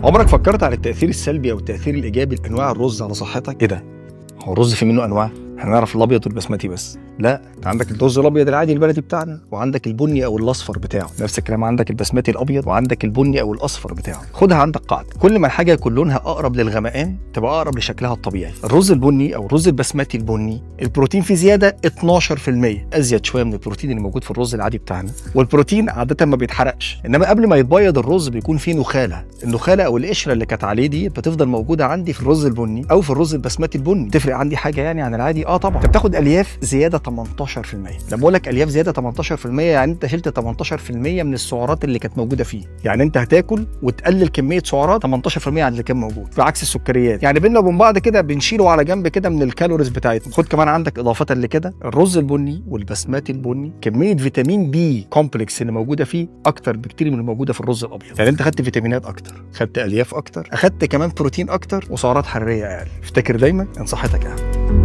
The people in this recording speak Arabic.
عمرك فكرت على التاثير السلبي او التاثير الايجابي لانواع الرز على صحتك؟ ايه ده؟ هو الرز في منه انواع؟ احنا نعرف الابيض والبسمتي بس. لا، انت عندك الرز الابيض العادي البلدي بتاعنا، وعندك البني او الاصفر بتاعه، نفس الكلام عندك البسمتي الابيض، وعندك البني او الاصفر بتاعه. خدها عندك قاعده، كل ما الحاجه يكون لونها اقرب للغمقان تبقى اقرب لشكلها الطبيعي. الرز البني او الرز البسمتي البني البروتين فيه زياده 12%، ازيد شويه من البروتين اللي موجود في الرز العادي بتاعنا، والبروتين عاده ما بيتحرقش، انما قبل ما يتبيض الرز بيكون فيه نخاله. النخاله او القشره اللي كانت عليه دي بتفضل موجوده عندي في الرز البني او في الرز البسمتي البني. تفرق عندي حاجه يعني عن العادي؟ طبعا. انت بتاخد الياف زياده 18%. لما بقول لك الياف زياده 18% يعني انت شلت 18% من السعرات اللي كانت موجوده فيه. يعني انت هتاكل وتقلل كميه سعرات 18% عن اللي كان موجود، في عكس السكريات. يعني بيننا وبين بعض كده بنشيله على جنب كده من الكالوريز بتاعتنا. خد كمان عندك اضافه لكده، الرز البني والبسمتي البني كميه فيتامين بي كومبلكس اللي موجوده فيه اكتر بكتير من اللي موجوده في الرز الابيض. يعني انت خدت فيتامينات اكتر، خدت الياف اكتر، اخدت كمان بروتين اكتر، وسعرات حراريه اقل. افتكر دايما ان صحتك اهم.